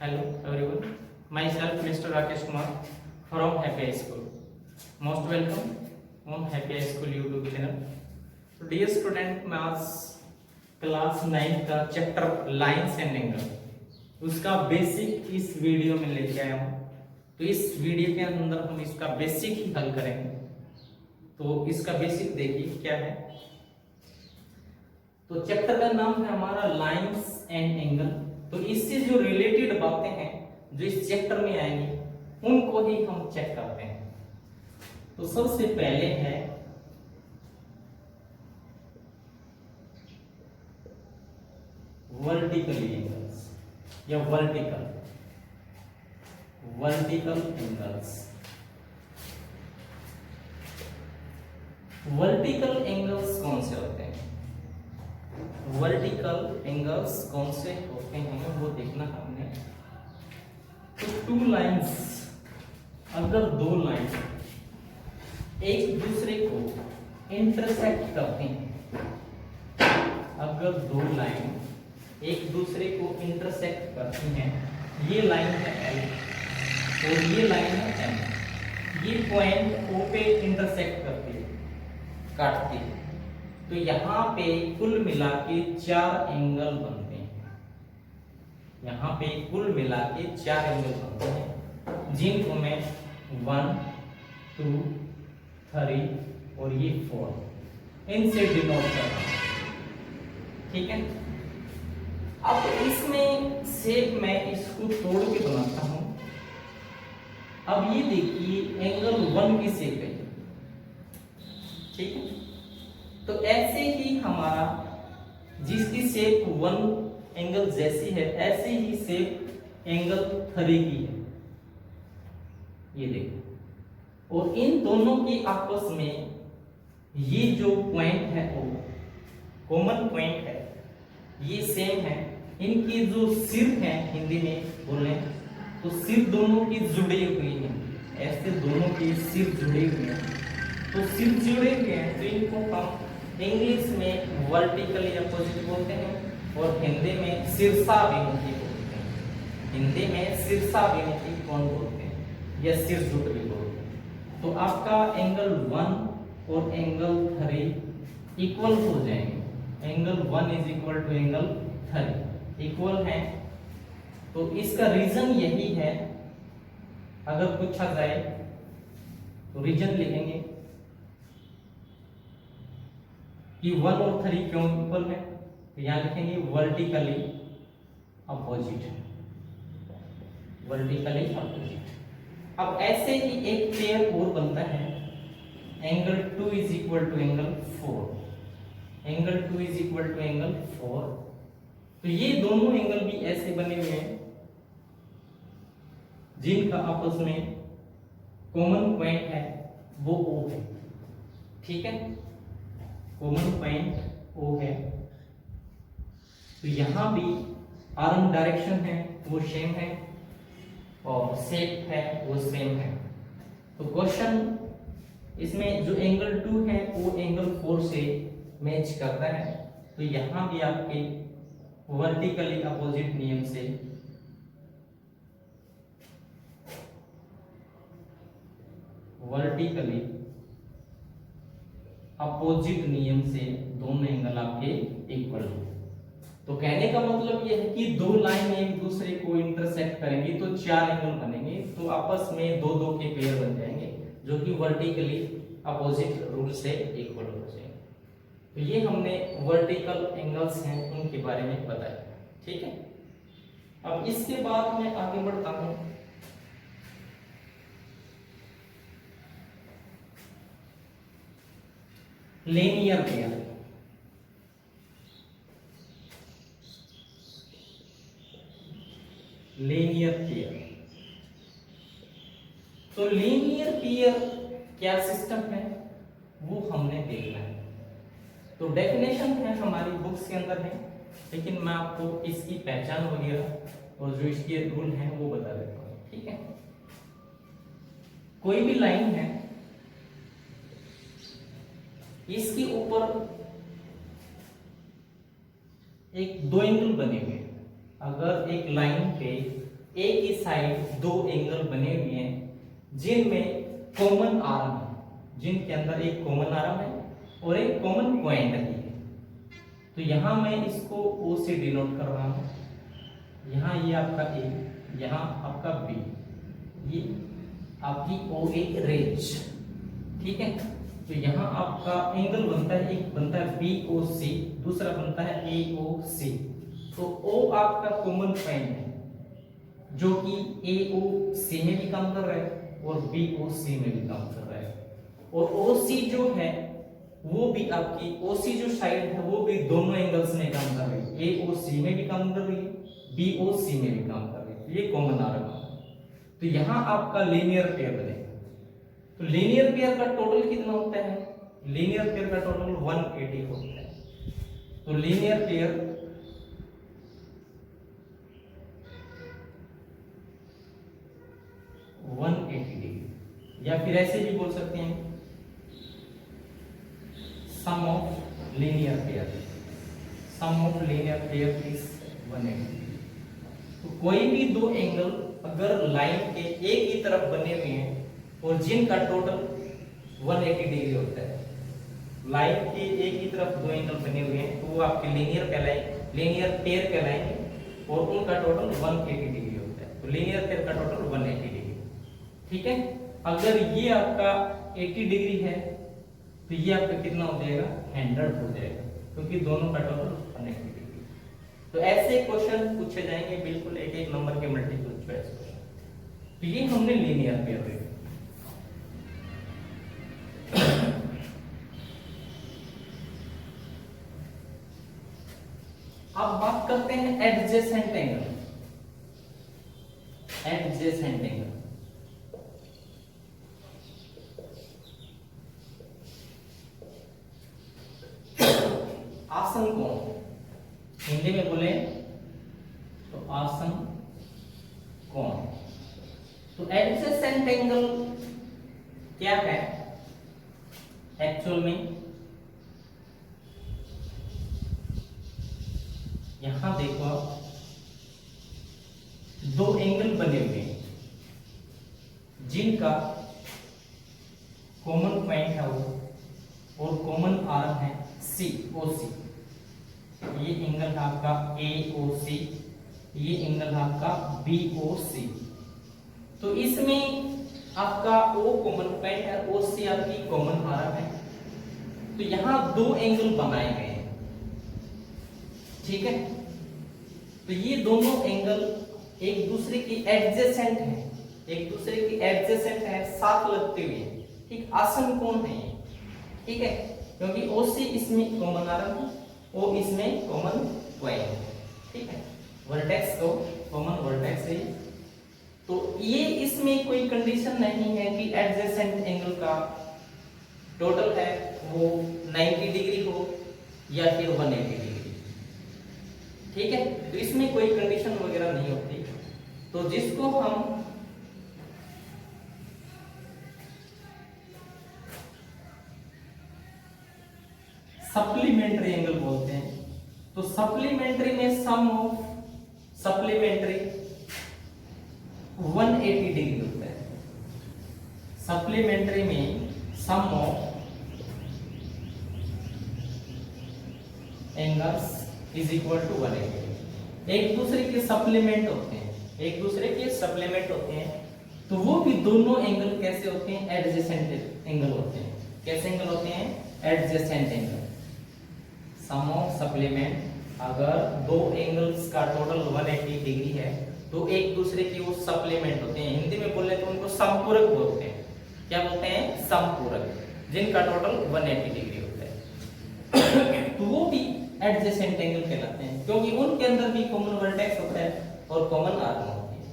Hello everyone, myself Mr. Rakesh Kumar from Happy High School. Most welcome on Happy High School YouTube channel. So dear student, maths class 9 का chapter lines and angle उसका basic इस video में लेके आया हूँ। तो इस video के अंदर हम इसका बेसिक ही हल करेंगे। तो इसका बेसिक देखिए क्या है। तो चैप्टर का नाम है हमारा लाइन्स एंड एंगल। तो इससे जो रिलेटेड बातें हैं जो इस चैप्टर में आएंगी उनको ही हम चेक करते हैं। तो सबसे पहले है वर्टिकल एंगल्स या वर्टिकल एंगल्स। वर्टिकल एंगल्स कौन से होते हैं? वर्टिकल एंगल्स कौन से होते हैं वो देखना हमने। तो टू लाइंस, अगर दो लाइन एक दूसरे को इंटरसेक्ट करते हैं, अगर दो लाइन एक दूसरे को इंटरसेक्ट करती हैं, ये लाइन है L और ये लाइन है M, ये पॉइंट O पे इंटरसेक्ट करती है, काटती है। तो यहाँ पे कुल मिला के 4 एंगल बनते हैं। यहाँ पे कुल मिला के 4 एंगल बनते हैं जिनको मैं 1, 2, 3 और ये 4 इनसे डिनोट कर रहा हूँ। ठीक है। अब इसमें शेप मैं इसको तोड़ के बनाता हूँ। अब ये देखिए एंगल 1 की शेप है। ठीक है। तो ऐसे ही हमारा जिसकी शेप 1 एंगल जैसी है ऐसे ही शेप एंगल 3 की है, ये देखो। और इन दोनों की आपस में ये जो पॉइंट है वो कॉमन पॉइंट है, ये सेम है। इनकी जो सिर है हिंदी में बोले तो सिर दोनों की जुड़ी हुई है, ऐसे दोनों के सिर जुड़े हुए हैं। तो सिर जुड़े हुए हैं तो इनको हम इंग्लिश में वर्टिकली अपोजिट बोलते हैं और हिंदी में शीर्षाभिमुखी बोलते हैं। हिंदी में शीर्षाभिमुखी कोण बोलते हैं या शीर्षजुट भी बोलते हैं। तो आपका एंगल 1 और एंगल 3 इक्वल हो जाएंगे। Angle 1 is equal to angle 3 equal है। तो इसका रीजन यही है, अगर पूछा जाए तो रीजन लिखेंगे कि 1 और 3 क्यों इक्वल है। तो यहां लिखेंगे वर्टिकली अपोजिट, वर्टिकली अपोजिट। अब ऐसे ही एक पेयर और बनता है angle 2 is equal to angle 4। Angle 2 is equal to angle 4। तो ये दोनों एंगल भी ऐसे बने हुए हैं जिनका आपस में कॉमन पॉइंट है वो O है। ठीक है, कॉमन पॉइंट O है। तो यहां भी आर्म डायरेक्शन है वो सेम है और शेप है वो सेम है। तो क्वेश्चन इसमें जो एंगल 2 है वो एंगल 4 से मैच करता है। तो यहां भी आपके वर्टिकली अपोजिट नियम से वर्टिकली अपोजिट नियम से दोनों एंगल आपके इक्वल हो। तो कहने का मतलब यह है कि दो लाइन एक दूसरे को इंटरसेक्ट करेंगी तो 4 एंगल बनेंगे। तो आपस में 2-2 के पेयर बन जाएंगे जो कि वर्टिकली अपोजिट रूल से इक्वल हो जाएंगे। तो ये हमने वर्टिकल एंगल्स हैं उनके बारे में बताया। ठीक है। अब इसके बाद मैं आगे बढ़ता हूं। Linear pair. Linear pair. तो लीनियर पेयर क्या सिस्टम है वो हमने देखना है। तो डेफिनेशन है हमारी बुक्स के अंदर है, लेकिन मैं आपको इसकी पहचान वगैरह और जो इसके रूल हैं वो बता देता हूँ। ठीक है। कोई भी लाइन है, इसके ऊपर एक 2 एंगल बने हुए हैं। अगर एक लाइन पे एक ही साइड दो एंगल बने हुए हैं जिनमें कॉमन आर्म है, जिनके अंदर एक कॉमन आर्म है और एक कॉमन पॉइंट भी है। तो यहां मैं इसको O से डिनोट कर रहा हूं, यहाँ ये आपका A, यहाँ आपका B, ये आपकी OA रेंज, ठीक है। तो यहाँ आपका एंगल बनता है, एक बनता है BOC, दूसरा बनता है AOC। तो O आपका कॉमन पॉइंट है जो कि AOC में भी काम कर रहा है और BOC में भी काम कर रहा है, और OC जो है वो भी आपकी OC जो साइड है वो भी दोनों एंगल्स में काम कर रही है, AOC में भी काम कर रही है, BOC में भी काम कर रही है, ये कॉमन आर्म है। तो यहाँ आपका लीनियर पेयर बनेगा। तो लीनियर पेयर का टोटल कितना होता है? लीनियर पेयर का टोटल 180 होता है। तो लीनियर पेयर डिग्री, या फिर ऐसे भी बोल सकते हैं sum of linear pair, sum of linear pair is 180। तो कोई भी दो एंगल अगर लाइन के एक ही तरफ बने हुए हैं और जिनका टोटल 180 डिग्री होता है, लाइन के एक ही तरफ दो एंगल बने हुए हैं तो वो आपके लीनियर कहलाएंगे, लीनियर पेयर कहलाएंगे और उनका टोटल 180 डिग्री होता है। तो लीनियर पेयर का टोटल 180 डिग्री, ठीक है। अगर ये आपका 80 डिग्री है तो ये आपका कितना हो जाएगा? 100 हो जाएगा, क्योंकि दोनों का टोटल 180 डिग्री। तो ऐसे क्वेश्चन पूछे जाएंगे बिल्कुल एक एक नंबर के मल्टीपल चॉइस क्वेश्चन। तो ये हमने लीनियर पेयर देखा। अब बात करते हैं एडजेसेंट एंगल। एडजेसेंट एंगल आसन कोण, हिंदी में बोले तो आसन कोण। तो एडजेसेंट एंगल क्या है एक्चुअल में? यहां देखो, दो एंगल बने हुए हैं जिनका कॉमन पॉइंट है वो और कॉमन आर्म है COC। ये एंगल है आपका AOC, ये एंगल है आपका BOC। तो इसमें आपका O कॉमन पॉइंट है, OC आपकी कॉमन आर्म है। तो यहां दो एंगल बनाए गए हैं, ठीक है। तो ये दोनों एंगल एक दूसरे की एडजेसेंट है, एक दूसरे की एडजेसेंट है, साथ लगते हुए, ठीक। आसन कोण है ये, ठीक है, क्योंकि OC इसमें कॉमन आर्म है, O इसमें कॉमन पॉइंट है, ठीक है। वर्टेक्स तो कॉमन वर्टेक्स है। तो ये इसमें कोई कंडीशन नहीं है कि एडजेसेंट एंगल का टोटल है वो 90 डिग्री हो या फिर 180 डिग्री, ठीक है। तो इसमें कोई कंडीशन वगैरह नहीं होती। तो जिसको हम सप्लीमेंट्री एंगल बोलते हैं। तो सप्लीमेंट्री में सम ऑफ सप्लीमेंट्री 180 डिग्री होता है। सप्लीमेंट्री में sum of angles is equal to 180। एक दूसरे के सप्लीमेंट होते हैं, एक दूसरे के सप्लीमेंट होते हैं। तो वो भी दोनों एंगल कैसे होते हैं? एडजेसेंट एंगल होते हैं। कैसे एंगल होते हैं? Adjacent angle. Sum of supplement, अगर दो एंगल्स का टोटल 180 डिग्री है तो एक दूसरे की वो सप्लीमेंट होते हैं। हिंदी में बोले तो उनको समपूरक बोलते हैं। क्या बोलते हैं? समपूरक, जिनका टोटल 180 डिग्री होता है। तो वो भी एडजेसेंट एंगल कहलाते हैं, क्योंकि उनके अंदर भी कॉमन वर्टेक्स होता है और कॉमन आर्म होती है।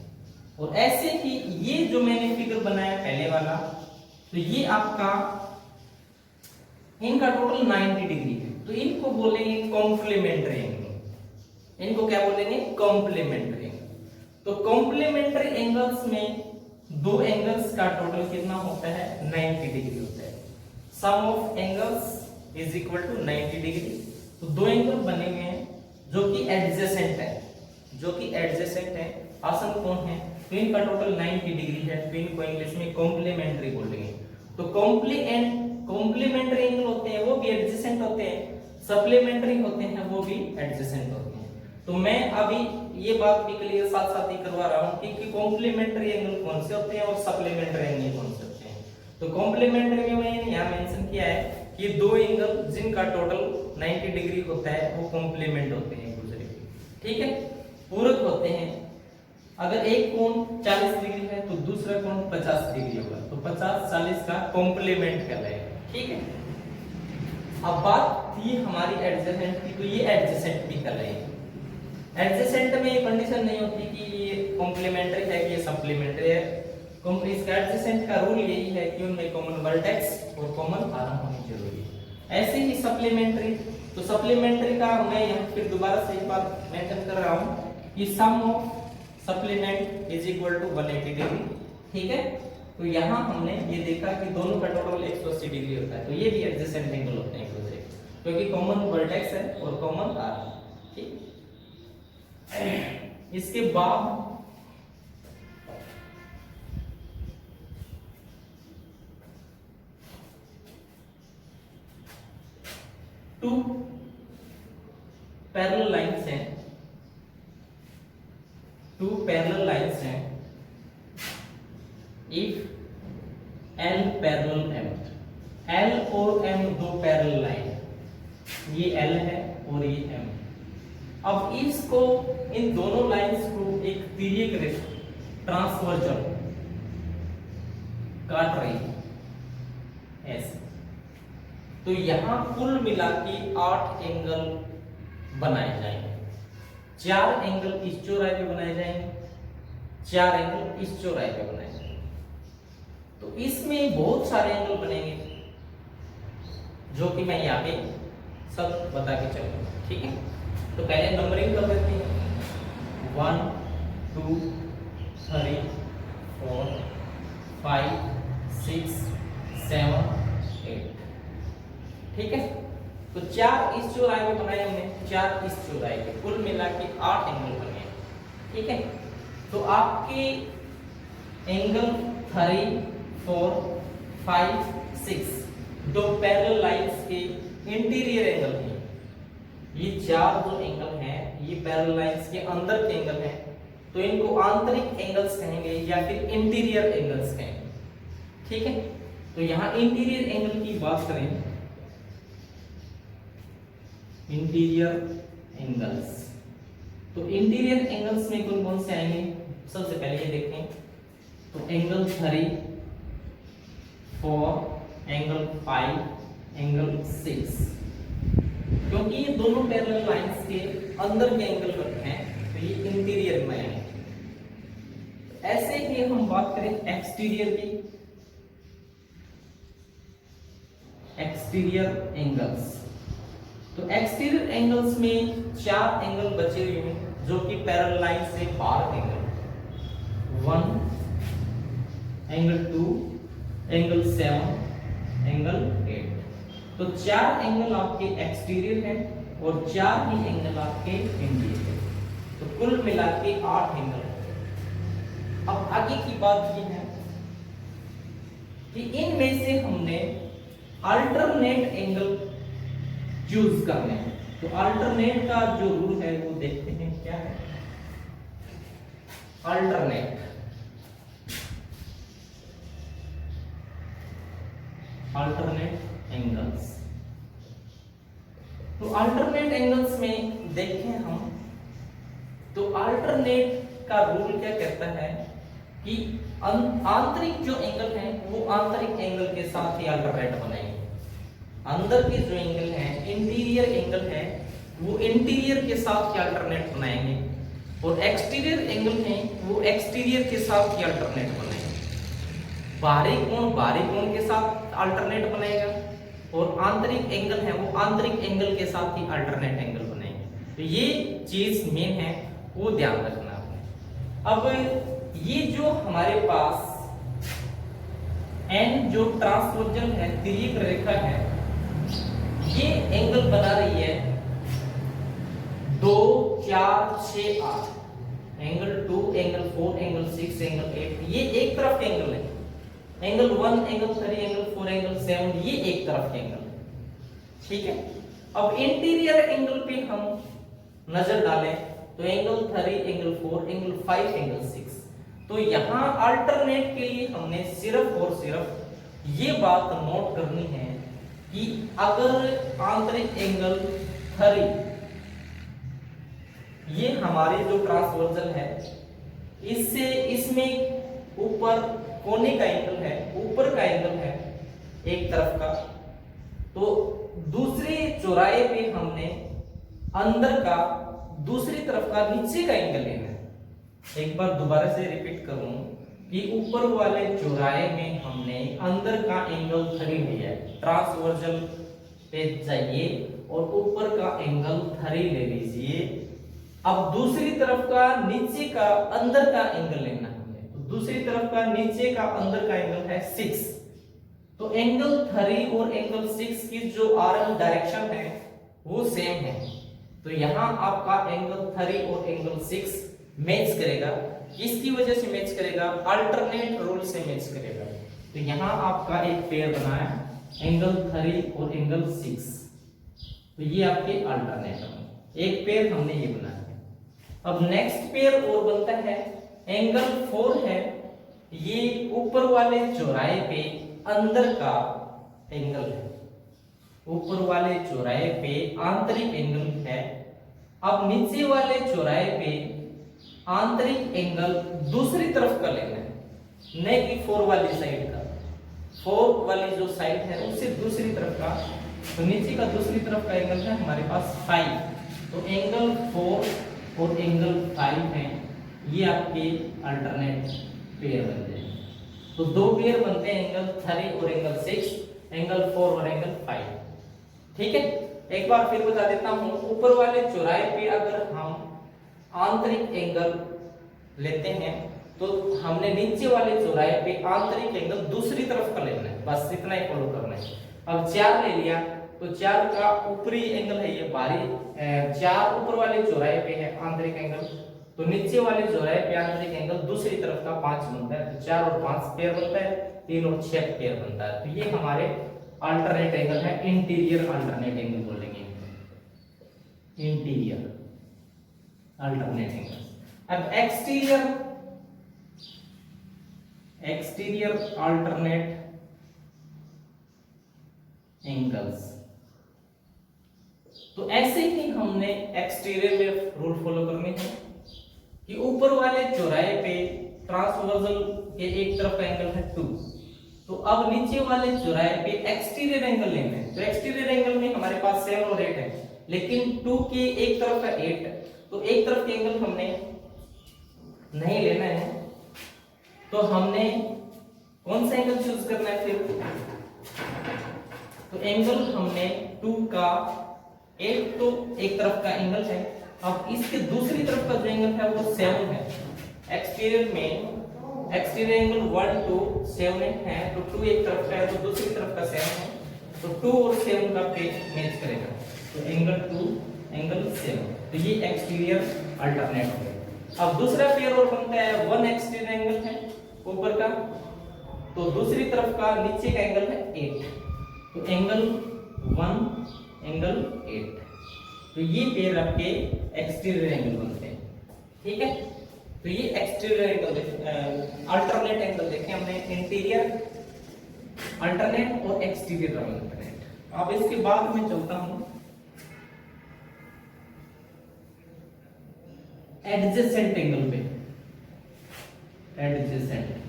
और ऐसे ही ये जो मैंने फिगर बनाया पहले वाला, तो ये आपका इनका टोटल 90 डिग्री है, तो इनको बोलेंगे कॉम्प्लीमेंट्री एंगल। इनको क्या बोलेंगे? Complementary angle. तो कॉम्प्लीमेंट्री एंगल्स में दो एंगल्स का टोटल कितना होता है? 90 डिग्री होता है। Sum of angles is equal to 90 degree. तो दो एंगल बने हुए हैं जो कि एडजेसेंट है, जो कि एडजेसेंट है, आसन कोण है, तो इनका टोटल 90 डिग्री है, तो इनको इंग्लिश में कॉम्प्लीमेंट्री बोलेंगे। तो कॉम्प्लीमेंट्री एंगल होते हैं वो भी एडजेसेंट होते हैं, सप्लीमेंट्री होते हैं वो भी एडजेसेंट होते हैं। तो मैं अभी ये बात भी क्लियर साथ साथ ही करवा रहा हूं कि कॉम्प्लीमेंट्री एंगल कौन से होते हैं और सप्लीमेंट्री एंगल कौन से होते हैं। तो कॉम्प्लीमेंट्री में मैंने यहाँ मेंशन किया है कि दो एंगल जिनका टोटल 90 डिग्री होता है वो कॉम्प्लीमेंट होते हैं एक दूसरे के, ठीक है, पूरक होते हैं। अगर एक कोण 40 डिग्री है तो दूसरा कोण 50 डिग्री होगा, तो 50-40 का कॉम्प्लीमेंट कहलाएगा, ठीक है। अब बात थी हमारी एडजेसेंट की, तो ये एडजेसेंट भी कहलाएगी। एडजेसेंट में ये कंडीशन नहीं होती कि ये कॉम्प्लीमेंट्री है कि ये सप्लीमेंट्री है। इसका एडजेसेंट का रूल यही है कि उनमें कॉमन वर्टेक्स और कॉमन आर्म होनी जरूरी है। ऐसे ही सप्लीमेंट्री, तो सप्लीमेंट्री का मैं यहाँ फिर दोबारा से एक बात मेंशन कर रहा हूँ कि sum of supplement is equal to 180 degree, ठीक है। तो यहाँ हमने ये देखा कि दोनों का टोटल 180 डिग्री होता है, तो ये भी एडजेसेंट एंगल होते हैं एक दूसरे के, क्योंकि कॉमन वर्टेक्स है और कॉमन आर्म, ठीक। इसके बाद टू पैरेलल लाइंस हैं, टू पैरेलल लाइंस हैं if L parallel M, L और M दो पैरेलल लाइन, ये L है और ये M। अब इसको इन दोनों लाइंस को एक तिर्यक रेखा ट्रांसवर्जल काट रही है ऐसे, तो यहां कुल मिला के 8 एंगल बनाए जाएंगे। 4 एंगल इस चौराहे पे बनाए जाएंगे, 4 एंगल इस चौराहे पे बनाए जाएंगे। तो इसमें बहुत सारे एंगल बनेंगे जो कि मैं यहाँ पे सब बता के चलूंगा, ठीक है। तो पहले नंबरिंग कर देते हैं, 1 2 3 4 5 6 7 8, ठीक है। तो 4 इस चौराहे पे बनाए हमने, 4 इस चौराहे पे, कुल मिला के 8 एंगल बने, ठीक है। तो आपके एंगल 3 4 5 6 दो पैरेलल लाइंस के इंटीरियर एंगल हैं। ये 4 जो एंगल हैं ये पैरेलल लाइंस के अंदर के एंगल हैं, तो इनको आंतरिक एंगल्स कहेंगे या फिर इंटीरियर एंगल्स कहेंगे, ठीक है। तो यहाँ इंटीरियर एंगल की बात करें, इंटीरियर एंगल्स, तो इंटीरियर एंगल्स में कौन कौन से आएंगे, सबसे पहले ये देखें, तो एंगल 3 4 एंगल 5 एंगल 6, क्योंकि ये दोनों पैरेलल लाइंस के अंदर के एंगल हैं तो ये इंटीरियर में आएंगे। ऐसे ही हम बात करें एक्सटीरियर की, एक्सटीरियर एंगल्स, तो एक्सटीरियर एंगल्स में 4 एंगल बचे हुए हैं जो कि पैरेलल लाइन से बाहर एंगल, 1 एंगल 2 एंगल 7 एंगल 8, तो 4 एंगल आपके एक्सटीरियर हैं और 4 ही एंगल आपके इंटीरियर हैं, तो कुल मिला के 8 एंगल। अब आगे की बात ये है कि इनमें से हमने अल्टरनेट एंगल चूज करने हैं। तो अल्टरनेट का जो रूल है वो देखते हैं क्या है। अल्टरनेट, अल्टरनेट एंगल्स, तो अल्टरनेट एंगल्स में देखें हम, तो अल्टरनेट का रूल क्या कहता है कि आंतरिक जो एंगल है वो आंतरिक एंगल के साथ ही अल्टरनेट बनाएंगे, अंदर के जो एंगल हैं इंटीरियर एंगल है वो इंटीरियर के साथ ही अल्टरनेट बनाएंगे, और एक्सटीरियर एंगल हैं वो एक्सटीरियर के साथ ही अल्टरनेट बनाएंगे। बाहरी कोण के साथ अल्टरनेट बनेगा और आंतरिक एंगल है वो आंतरिक एंगल के साथ ही अल्टरनेट एंगल बनेंगे। तो ये चीज मेन है, वो ध्यान रखना आपने। अब ये जो हमारे पास एन जो ट्रांसवर्जल है, तिर्यक रेखा है, ये एंगल बना रही है 2 4 6 8 एंगल 2, एंगल 4, एंगल 6, एंगल 8, ये एक तरफ के एंगल है। एंगल 1, एंगल 3, एंगल 4, एंगल 7, ये एक तरफ के एंगल है। ठीक है, अब इंटीरियर एंगल पे हम नजर डालें तो एंगल 3, एंगल 4, एंगल 5, एंगल 6। तो यहां अल्टरनेट के लिए हमने सिर्फ और सिर्फ ये बात नोट करनी है कि अगर आंतरिक एंगल 3, ये हमारे जो ट्रांसवर्जल है, इससे इसमें ऊपर कोने का एंगल है, ऊपर का एंगल है एक तरफ का, तो दूसरे चौराहे पे हमने अंदर का दूसरी तरफ का नीचे का एंगल लेना है। एक बार दोबारा से रिपीट करूं कि ऊपर वाले चौराहे में हमने अंदर का एंगल 3 लिया है, ट्रांसवर्जल पे जाइए और ऊपर का एंगल 3 ले लीजिए। अब दूसरी तरफ का नीचे का अंदर का एंगल लेना है, तो दूसरी तरफ का नीचे का अंदर का एंगल है 6। तो एंगल 3 और एंगल 6 की जो आरएम डायरेक्शन है वो सेम है। तो यहां आपका एंगल 3 और एंगल 6 मैच करेगा। किसकी वजह से मैच करेगा? अल्टरनेट रूल से मैच करेगा। तो यहां आपका एक पेयर बना है एंगल 3 और एंगल 6, तो ये आपके अल्टरनेट है, एक पेयर हमने ये बनाया। अब नेक्स्ट पेयर और बनता है एंगल 4 है, ये ऊपर वाले चौराहे पे अंदर का एंगल है, ऊपर वाले चौराहे पे आंतरिक एंगल है। अब नीचे वाले चौराहे पे आंतरिक एंगल दूसरी तरफ का लेना है, न कि 4 वाली साइड का। 4 वाली जो साइड है उससे दूसरी तरफ का, तो नीचे का दूसरी तरफ का एंगल है हमारे पास 5। तो एंगल 4 और एंगल 5 है, ये आपके अल्टरनेट पेयर बनते हैं। तो दो पेयर बनते हैं एंगल 3 और एंगल 6, एंगल 4 और एंगल 5। ठीक है, एक बार फिर बता देता हूं, ऊपर वाले चौराहे पे अगर हम आंतरिक एंगल लेते हैं तो हमने नीचे वाले चौराहे पे आंतरिक एंगल दूसरी तरफ का लेना है, बस इतना ही फॉलो करना है। अब 4 ले लिया तो 4 का ऊपरी एंगल है ये बाहरी, 4 ऊपर वाले चौराहे पे है आंतरिक एंगल, तो नीचे वाले चौराहे पे आंतरिक एंगल दूसरी तरफ का 5 बनता है। तो 4 और 5 पेयर बनता है, 3 और 6 पेयर बनता है। तो ये हमारे अल्टरनेट एंगल है, इंटीरियर अल्टरनेट एंगल बोलेंगे, इंटीरियर अल्टरनेट एंगल। अब एक्सटीरियर अल्टरनेट एंगल्स, तो ऐसे ही हमने एक्सटीरियर में रूल फॉलो करने हैं कि ऊपर वाले चौराहे पे ट्रांसवर्जल के एक तरफ का एंगल है 2, तो अब नीचे वाले चौराहे पे एक्सटीरियर एंगल लेना है। तो एक्सटीरियर एंगल में हमारे पास 7 और 8 है, लेकिन 2 के एक तरफ का 8, तो एक तरफ के एंगल हमने नहीं लेना है। तो हमने कौन सा एंगल चूज करना है फिर? तो एंगल हमने 2 का एक तो एक तरफ का एंगल है, अब इसके दूसरी तरफ का जो एंगल है वो 7 है। एक्सटीरियर में एक्सटीरियर एंगल 1 2 7 है, तो 2 एक तरफ का है तो दूसरी तरफ का 7 है, तो 2 और 7 का पेज मैच करेगा, तो एंगल 2 एंगल 7, तो ये एक्सटीरियर अल्टरनेट हो गया। अब दूसरा पेयर और बनता है 1 एक्सटीरियर एंगल है ऊपर का, तो दूसरी तरफ का नीचे का एंगल है 8, तो एंगल 1 एंगल 8, तो ये पेयर आपके एक्सटीरियर एंगल बनते हैं। ठीक है, तो ये एक्सटीरियर एंगल अल्टरनेट एंगल देखे हमने, इंटीरियर अल्टरनेट और एक्सटीरियर अल्टरनेट। अब इसके बाद में चलता हूं एडजेसेंट एंगल पे। Adjacent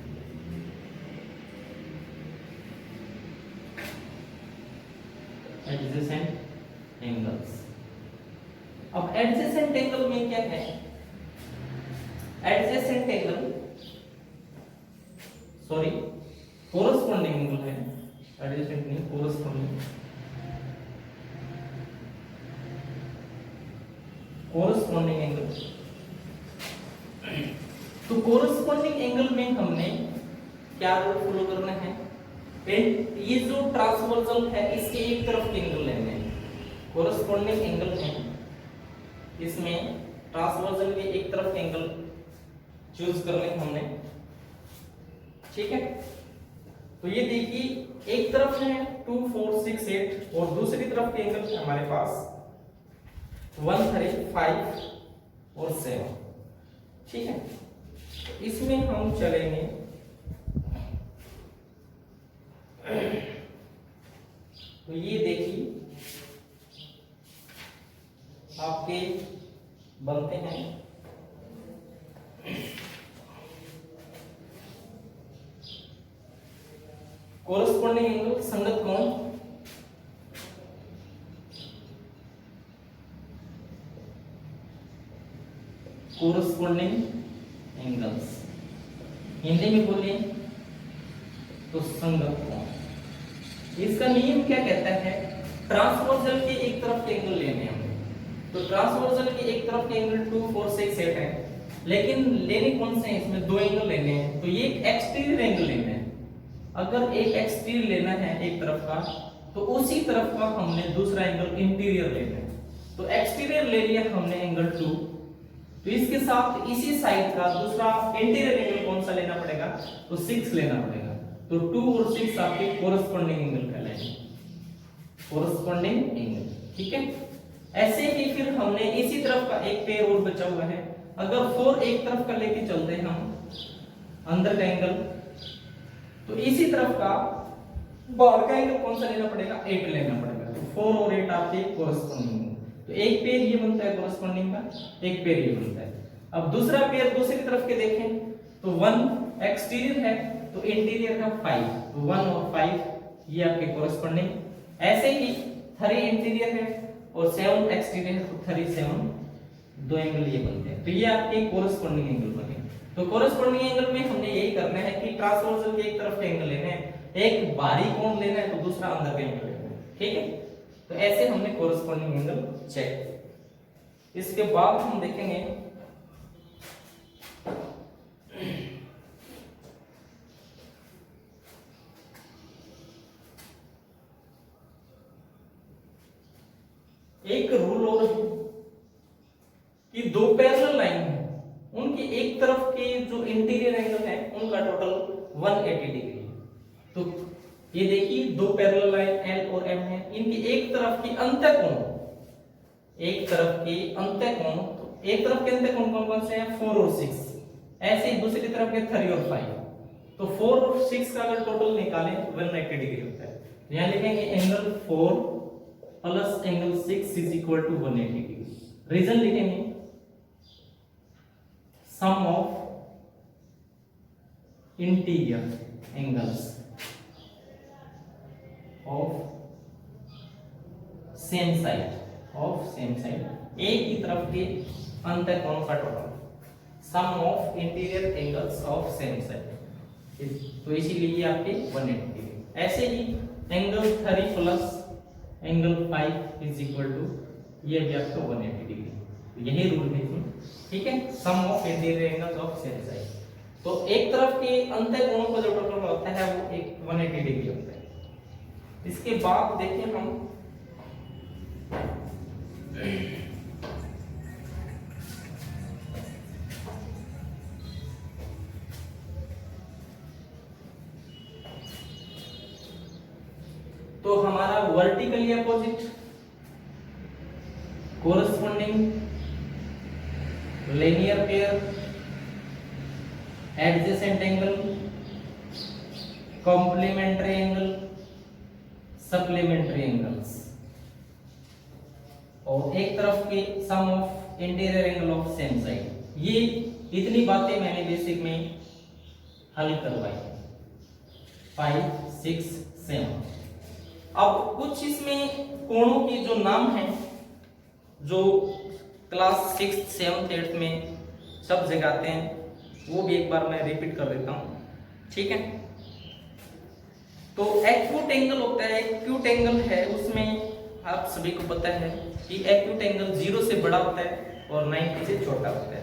adjacent angles. अब एडजेसेंट एंगल में क्या है? Adjacent angle sorry corresponding angle है, एडजेसेंट नहीं कोरस्पॉन्डिंग। कोरस्पॉन्डिंग एंगल, तो कोरस्पॉन्डिंग एंगल में हमने क्या रूल फॉलो करना है? ये जो ट्रांसवर्सल है इसके एक तरफ के एंगल लेने हैं। कोरस्पॉन्डिंग एंगल है, इसमें ट्रांसवर्सल के एक तरफ एंगल चूज कर लें हमने, ठीक है। तो ये देखिए एक तरफ है 2 4 6 8 और दूसरी तरफ के एंगल हमारे पास 1 3 5 और 7, ठीक है। तो इसमें हम चलेंगे तो ये देखिए आपके बनते हैं कोरस्पॉन्डिंग एंगल, संगत कोण, कोरस्पॉन्डिंग एंगल्स, हिंदी में बोलिए तो संगत कोण। इसका नियम क्या कहता है, ट्रांसवर्सल के एक तरफ के एंगल लेने हैं, तो ट्रांसवर्सल के एक तरफ के एंगल 2 4 6 8 है, लेकिन लेने कौन से हैं, इसमें दो एंगल लेने हैं। तो ये एक एक्सटीरियर एंगल लेना है। अगर एक एक्सटीरियर लेना है एक तरफ का, तो उसी तरफ का हमने दूसरा एंगल इंटीरियर लेना है। तो एक्सटीरियर ले लिया हमने एंगल 2, तो इसके साथ इसी साइड का दूसरा इंटीरियर एंगल कौन सा लेना पड़ेगा, तो 6 लेना पड़ेगा। तो 2 और 6 आपके कोरस्पॉन्डिंग एंगल कहलाएंगे, कोरस्पॉन्डिंग एंगल, ठीक है। ऐसे ही फिर हमने इसी तरफ का एक पेयर और बचा हुआ है। अगर 4 एक तरफ का लेके चलते हैं हम अंदर का एंगल, तो इसी तरफ का बाहर का एंगल कौन सा लेना पड़ेगा, 8 लेना पड़ेगा। तो 4 और 8 आपके कोरस्पॉन्डिंग, तो एक पेयर ये बनता है कोरस्पॉन्डिंग का, एक पेयर ये बनता है। अब दूसरा पेयर दूसरी तरफ के देखें तो 1 एक्सटीरियर है तो इंटीरियर का 5, तो 1 और 5 ये आपके कोरस्पॉन्डिंग। ऐसे ही 3 इंटीरियर है और 7 एक्सटीरियर है, तो 3 7 दो एंगल ये बनते हैं। तो ये आपके कोरस्पॉन्डिंग एंगल बने। तो कोरस्पॉन्डिंग एंगल में हमने यही करना है कि ट्रांसवर्सल के एक तरफ के एंगल लेने हैं, एक बाहरी कोण लेना है, तो दूसरा अंदर का एंगल लेना है, ठीक है। तो ऐसे हमने कोरस्पॉन्डिंग एंगल चेक। इसके बाद हम देखेंगे एक रूल और कि दो पैरेलल लाइन है, उनकी एक तरफ के जो इंटीरियर एंगल है उनका टोटल 180 डिग्री। तो ये देखिए दो पैरेलल लाइन L और M है, इनकी एक तरफ की अंतःकोण, एक तरफ की अंतःकोण, तो एक तरफ के अंतःकोण कौन कौन से हैं, 4 और 6। ऐसे ही दूसरी तरफ के 3 और 5। तो 4 और 6 का अगर टोटल निकालें तो 180 डिग्री होता है। यहां लिखेंगे angle 4 plus angle 6 is equal to 180 degree. Reason लिखेंगे sum of interior angles of same side, एक ही तरफ के अंतःकोण का total, sum of interior angles of same side, तो इसीलिए ये आपके 180 डिग्री। ऐसे ही angle 3 plus angle 5 is equal to ये भी आपका 180 डिग्री। तो यही रूल है इसमें, ठीक है, sum of interior angles of same side. तो एक तरफ के अंतःकोणों का जो टोटल होता है वो एक 180 डिग्री होता है। इसके बाद देखिए हम तो हमारा vertically opposite, corresponding, linear pair, adjacent angle, complementary angle, supplementary angles, और एक तरफ के sum of interior angle of same side. ये इतनी बातें मैंने बेसिक में हल करवाई, 5 6 7। अब कुछ इसमें कोणों के जो नाम हैं जो क्लास 6 7 8 में सब जगह आते हैं, वो भी एक बार मैं रिपीट कर देता हूं, ठीक है। तो एक्यूट एंगल होता है, एक्यूट एंगल है, उसमें आप सभी को पता है कि एक्यूट एंगल 0 से बड़ा होता है और 90 से छोटा होता है।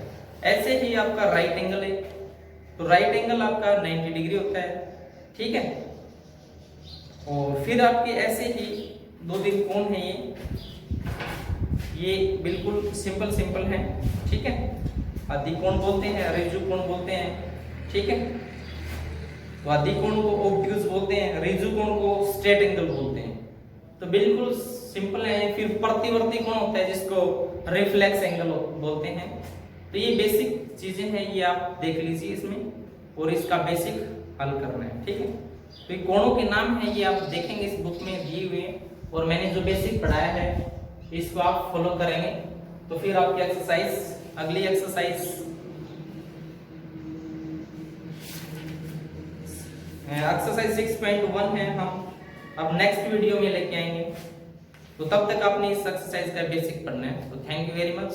ऐसे ही आपका राइट एंगल है, तो राइट एंगल आपका 90 डिग्री होता है, ठीक है। और फिर आपके ऐसे ही 2 कोण है, ये बिल्कुल सिंपल है, ठीक है। अधिकोण बोलते हैं, ऋजु कोण बोलते हैं, ठीक है। तो अधिकोण को ऑब्ट्यूज बोलते हैं, ऋजु कोण को स्ट्रेट एंगल बोलते हैं। तो बिल्कुल सिंपल है। फिर प्रतिवर्ती कोण होता है जिसको रिफ्लेक्स एंगल बोलते हैं। तो ये बेसिक चीजें हैं, ये आप देख लीजिए इसमें, और इसका बेसिक हल करना है, ठीक है। तो ये कोणों के नाम है, ये आप देखेंगे इस बुक में दिए हुए, और मैंने जो बेसिक पढ़ाया है इसको आप फॉलो करेंगे तो फिर आपकी एक्सरसाइज, अगली एक्सरसाइज एक्सरसाइज 6.1 है, हम अब नेक्स्ट वीडियो में लेके आएंगे। तो तब तक आपने इस एक्सरसाइज का बेसिक पढ़ना है। तो थैंक यू वेरी मच।